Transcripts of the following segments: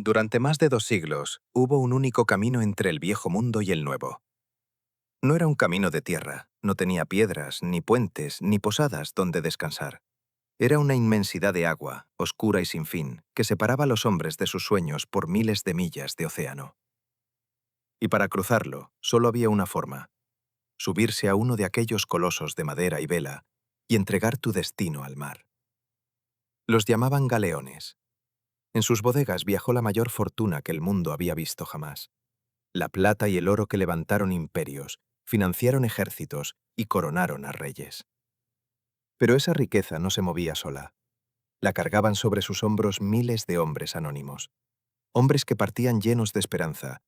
Durante más de 2 siglos, hubo un único camino entre el viejo mundo y el nuevo. No era un camino de tierra, no tenía piedras, ni puentes, ni posadas donde descansar. Era una inmensidad de agua, oscura y sin fin, que separaba a los hombres de sus sueños por miles de millas de océano. Y para cruzarlo, solo había una forma: subirse a uno de aquellos colosos de madera y vela y entregar tu destino al mar. Los llamaban galeones. En sus bodegas viajó la mayor fortuna que el mundo había visto jamás. La plata y el oro que levantaron imperios, financiaron ejércitos y coronaron a reyes. Pero esa riqueza no se movía sola. La cargaban sobre sus hombros miles de hombres anónimos, hombres que partían llenos de esperanza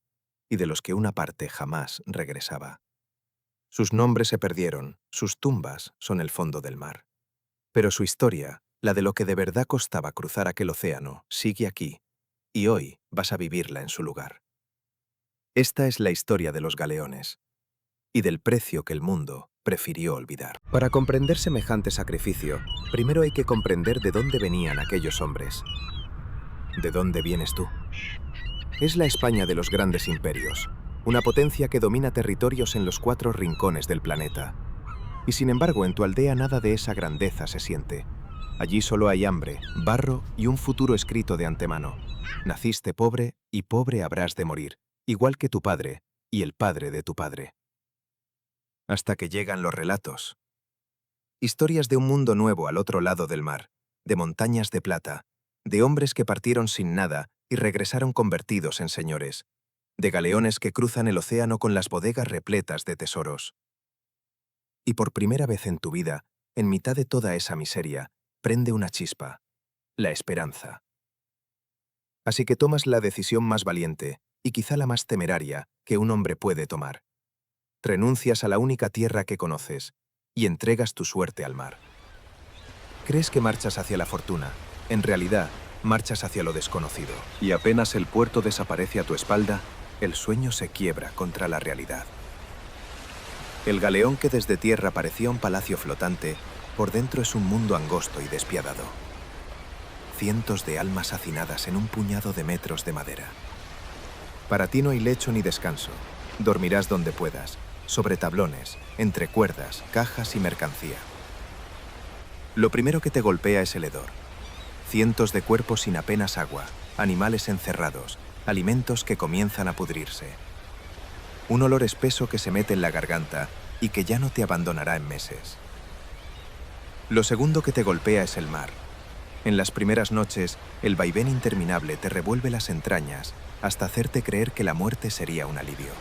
y de los que una parte jamás regresaba. Sus nombres se perdieron, sus tumbas son el fondo del mar. Pero su historia, la de lo que de verdad costaba cruzar aquel océano, sigue aquí, y hoy vas a vivirla en su lugar. Esta es la historia de los galeones y del precio que el mundo prefirió olvidar. Para comprender semejante sacrificio, primero hay que comprender de dónde venían aquellos hombres. ¿De dónde vienes tú? Es la España de los grandes imperios, una potencia que domina territorios en los 4 rincones del planeta. Y sin embargo, en tu aldea nada de esa grandeza se siente. Allí solo hay hambre, barro y un futuro escrito de antemano. Naciste pobre y pobre habrás de morir, igual que tu padre y el padre de tu padre. Hasta que llegan los relatos. Historias de un mundo nuevo al otro lado del mar, de montañas de plata, de hombres que partieron sin nada y regresaron convertidos en señores, de galeones que cruzan el océano con las bodegas repletas de tesoros. Y por primera vez en tu vida, en mitad de toda esa miseria, prende una chispa: la esperanza. Así que tomas la decisión más valiente, y quizá la más temeraria, que un hombre puede tomar. Renuncias a la única tierra que conoces y entregas tu suerte al mar. Crees que marchas hacia la fortuna. En realidad, marchas hacia lo desconocido. Y apenas el puerto desaparece a tu espalda, el sueño se quiebra contra la realidad. El galeón que desde tierra parecía un palacio flotante, por dentro es un mundo angosto y despiadado. Cientos de almas hacinadas en un puñado de metros de madera. Para ti no hay lecho ni descanso. Dormirás donde puedas, sobre tablones, entre cuerdas, cajas y mercancía. Lo primero que te golpea es el hedor. Cientos de cuerpos sin apenas agua, animales encerrados, alimentos que comienzan a pudrirse. Un olor espeso que se mete en la garganta y que ya no te abandonará en meses. Lo segundo que te golpea es el mar. En las primeras noches, el vaivén interminable te revuelve las entrañas hasta hacerte creer que la muerte sería un alivio.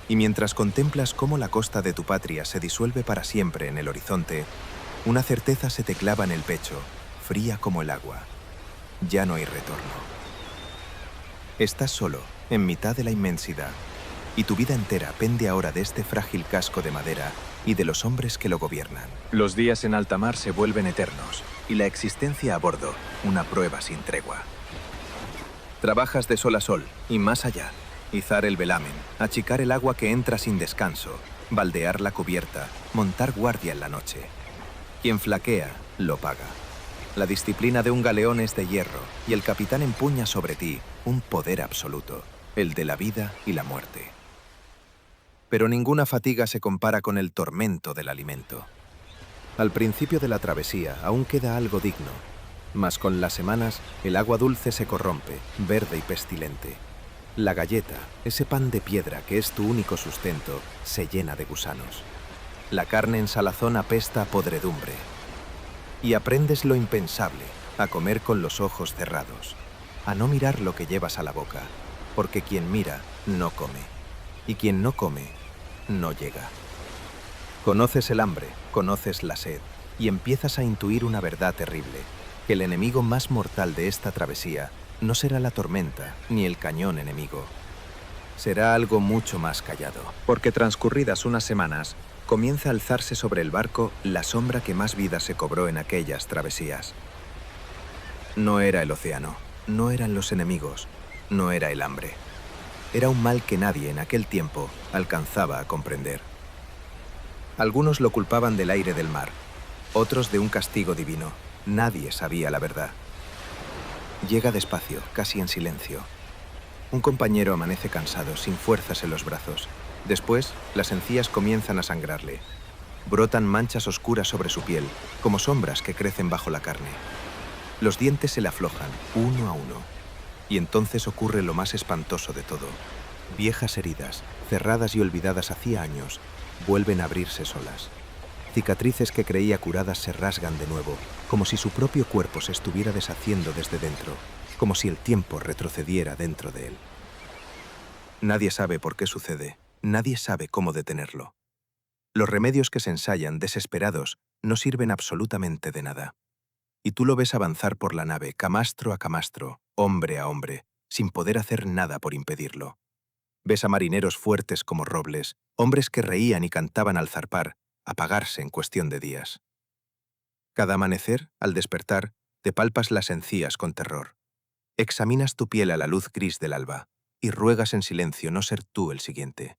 Y mientras contemplas cómo la costa de tu patria se disuelve para siempre en el horizonte, una certeza se te clava en el pecho, fría como el agua. Ya no hay retorno. Estás solo, en mitad de la inmensidad, y tu vida entera pende ahora de este frágil casco de madera y de los hombres que lo gobiernan. Los días en alta mar se vuelven eternos, y la existencia a bordo, una prueba sin tregua. Trabajas de sol a sol, y más allá. Izar el velamen, achicar el agua que entra sin descanso, baldear la cubierta, montar guardia en la noche. Quien flaquea, lo paga. La disciplina de un galeón es de hierro, y el capitán empuña sobre ti un poder absoluto, el de la vida y la muerte. Pero ninguna fatiga se compara con el tormento del alimento. Al principio de la travesía aún queda algo digno, mas con las semanas el agua dulce se corrompe, verde y pestilente. La galleta, ese pan de piedra que es tu único sustento, se llena de gusanos. La carne en salazón apesta a podredumbre. Y aprendes lo impensable, a comer con los ojos cerrados, a no mirar lo que llevas a la boca, porque quien mira no come, y quien no come no llega. Conoces el hambre, conoces la sed, y empiezas a intuir una verdad terrible, que el enemigo más mortal de esta travesía no será la tormenta ni el cañón enemigo. Será algo mucho más callado, porque transcurridas unas semanas, comienza a alzarse sobre el barco la sombra que más vida se cobró en aquellas travesías. No era el océano, no eran los enemigos, no era el hambre. Era un mal que nadie en aquel tiempo alcanzaba a comprender. Algunos lo culpaban del aire del mar, otros de un castigo divino. Nadie sabía la verdad. Llega despacio, casi en silencio. Un compañero amanece cansado, sin fuerzas en los brazos. Después, las encías comienzan a sangrarle. Brotan manchas oscuras sobre su piel, como sombras que crecen bajo la carne. Los dientes se le aflojan, uno a uno. Y entonces ocurre lo más espantoso de todo. Viejas heridas, cerradas y olvidadas hacía años, vuelven a abrirse solas. Cicatrices que creía curadas se rasgan de nuevo, como si su propio cuerpo se estuviera deshaciendo desde dentro, como si el tiempo retrocediera dentro de él. Nadie sabe por qué sucede, nadie sabe cómo detenerlo. Los remedios que se ensayan, desesperados, no sirven absolutamente de nada. Y tú lo ves avanzar por la nave, camastro a camastro, hombre a hombre, sin poder hacer nada por impedirlo. Ves a marineros fuertes como robles, hombres que reían y cantaban al zarpar, apagarse en cuestión de días. Cada amanecer, al despertar, te palpas las encías con terror. Examinas tu piel a la luz gris del alba y ruegas en silencio no ser tú el siguiente.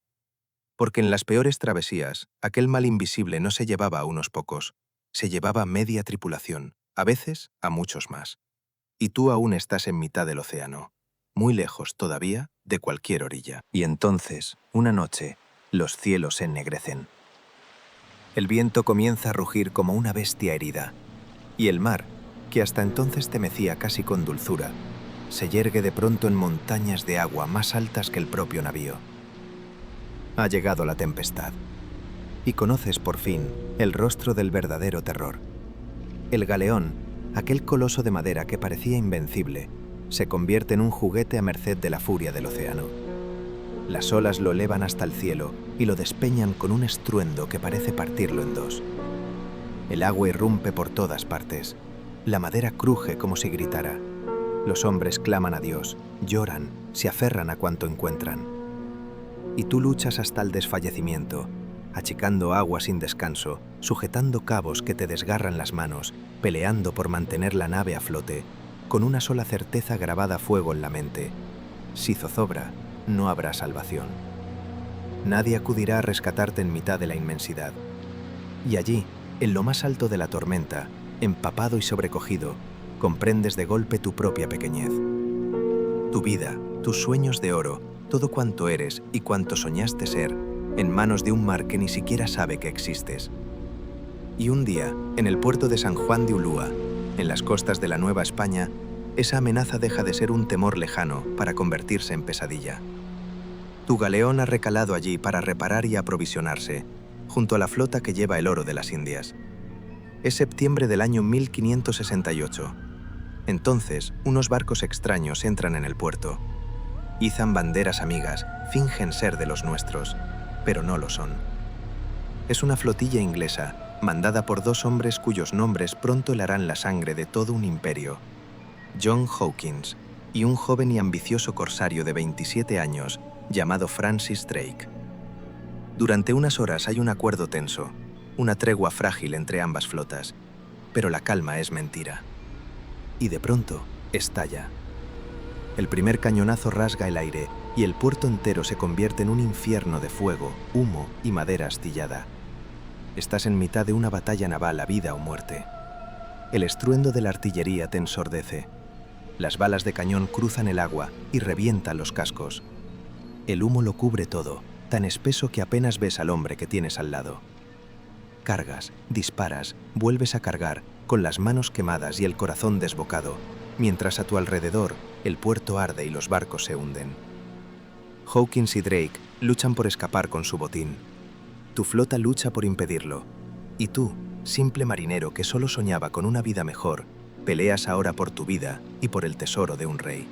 Porque en las peores travesías, aquel mal invisible no se llevaba a unos pocos, se llevaba media tripulación, a veces a muchos más. Y tú aún estás en mitad del océano, muy lejos todavía de cualquier orilla. Y entonces, una noche, los cielos se ennegrecen. El viento comienza a rugir como una bestia herida, y el mar, que hasta entonces te mecía casi con dulzura, se yergue de pronto en montañas de agua más altas que el propio navío. Ha llegado la tempestad, y conoces por fin el rostro del verdadero terror. El galeón, aquel coloso de madera que parecía invencible, se convierte en un juguete a merced de la furia del océano. Las olas lo elevan hasta el cielo y lo despeñan con un estruendo que parece partirlo en dos. El agua irrumpe por todas partes. La madera cruje como si gritara. Los hombres claman a Dios, lloran, se aferran a cuanto encuentran. Y tú luchas hasta el desfallecimiento, achicando agua sin descanso, sujetando cabos que te desgarran las manos, peleando por mantener la nave a flote, con una sola certeza grabada a fuego en la mente: si zozobra, no habrá salvación. Nadie acudirá a rescatarte en mitad de la inmensidad. Y allí, en lo más alto de la tormenta, empapado y sobrecogido, comprendes de golpe tu propia pequeñez. Tu vida, tus sueños de oro, todo cuanto eres y cuanto soñaste ser, en manos de un mar que ni siquiera sabe que existes. Y un día, en el puerto de San Juan de Ulúa, en las costas de la Nueva España, esa amenaza deja de ser un temor lejano para convertirse en pesadilla. Tu galeón ha recalado allí para reparar y aprovisionarse, junto a la flota que lleva el oro de las Indias. Es septiembre del año 1568. Entonces, unos barcos extraños entran en el puerto. Izan banderas amigas, fingen ser de los nuestros, pero no lo son. Es una flotilla inglesa, mandada por dos hombres cuyos nombres pronto helarán la sangre de todo un imperio: John Hawkins y un joven y ambicioso corsario de 27 años llamado Francis Drake. Durante unas horas hay un acuerdo tenso, una tregua frágil entre ambas flotas, pero la calma es mentira. Y de pronto, estalla. El primer cañonazo rasga el aire y el puerto entero se convierte en un infierno de fuego, humo y madera astillada. Estás en mitad de una batalla naval a vida o muerte. El estruendo de la artillería te ensordece. Las balas de cañón cruzan el agua y revientan los cascos. El humo lo cubre todo, tan espeso que apenas ves al hombre que tienes al lado. Cargas, disparas, vuelves a cargar, con las manos quemadas y el corazón desbocado, mientras a tu alrededor el puerto arde y los barcos se hunden. Hawkins y Drake luchan por escapar con su botín. Tu flota lucha por impedirlo. Y tú, simple marinero que solo soñaba con una vida mejor, peleas ahora por tu vida y por el tesoro de un rey.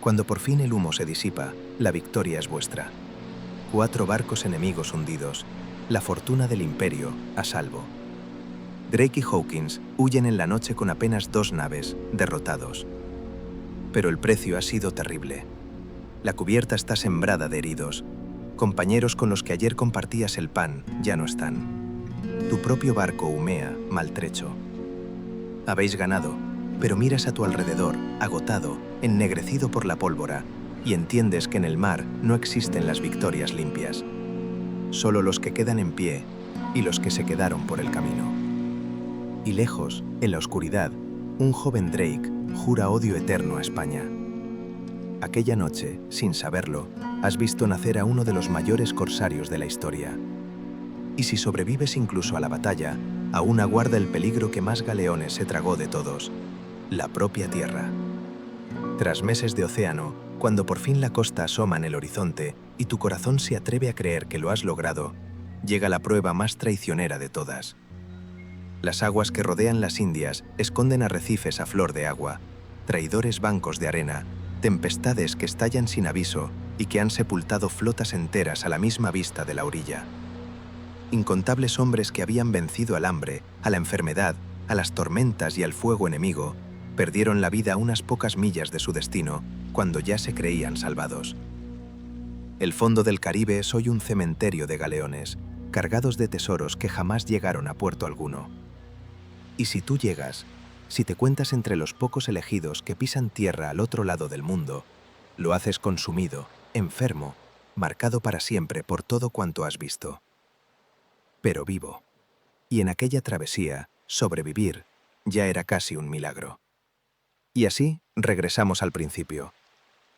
Cuando por fin el humo se disipa, la victoria es vuestra. 4 barcos enemigos hundidos, la fortuna del imperio a salvo. Drake y Hawkins huyen en la noche con apenas 2 naves, derrotados. Pero el precio ha sido terrible. La cubierta está sembrada de heridos. Compañeros con los que ayer compartías el pan ya no están. Tu propio barco humea, maltrecho. Habéis ganado, pero miras a tu alrededor, agotado, ennegrecido por la pólvora, y entiendes que en el mar no existen las victorias limpias. Solo los que quedan en pie y los que se quedaron por el camino. Y lejos, en la oscuridad, un joven Drake jura odio eterno a España. Aquella noche, sin saberlo, has visto nacer a uno de los mayores corsarios de la historia. Y si sobrevives incluso a la batalla, aún aguarda el peligro que más galeones se tragó de todos: la propia tierra. Tras meses de océano, cuando por fin la costa asoma en el horizonte y tu corazón se atreve a creer que lo has logrado, llega la prueba más traicionera de todas. Las aguas que rodean las Indias esconden arrecifes a flor de agua, traidores bancos de arena, tempestades que estallan sin aviso y que han sepultado flotas enteras a la misma vista de la orilla. Incontables hombres que habían vencido al hambre, a la enfermedad, a las tormentas y al fuego enemigo, perdieron la vida a unas pocas millas de su destino cuando ya se creían salvados. El fondo del Caribe es hoy un cementerio de galeones, cargados de tesoros que jamás llegaron a puerto alguno. Y si tú llegas, si te cuentas entre los pocos elegidos que pisan tierra al otro lado del mundo, lo haces consumido, enfermo, marcado para siempre por todo cuanto has visto. Pero vivo. Y en aquella travesía, sobrevivir ya era casi un milagro. Y así regresamos al principio,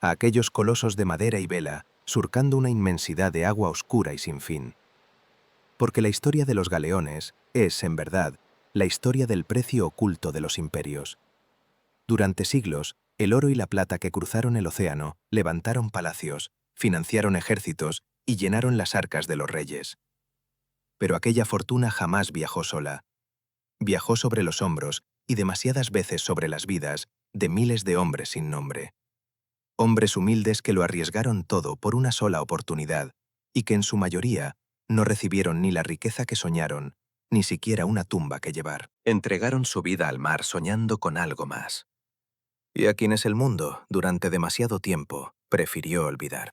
a aquellos colosos de madera y vela, surcando una inmensidad de agua oscura y sin fin. Porque la historia de los galeones es, en verdad, la historia del precio oculto de los imperios. Durante siglos, el oro y la plata que cruzaron el océano levantaron palacios, financiaron ejércitos y llenaron las arcas de los reyes. Pero aquella fortuna jamás viajó sola. Viajó sobre los hombros y demasiadas veces sobre las vidas de miles de hombres sin nombre. Hombres humildes que lo arriesgaron todo por una sola oportunidad y que en su mayoría no recibieron ni la riqueza que soñaron, ni siquiera una tumba que llevar. Entregaron su vida al mar soñando con algo más. Y a quienes el mundo, durante demasiado tiempo, prefirió olvidar.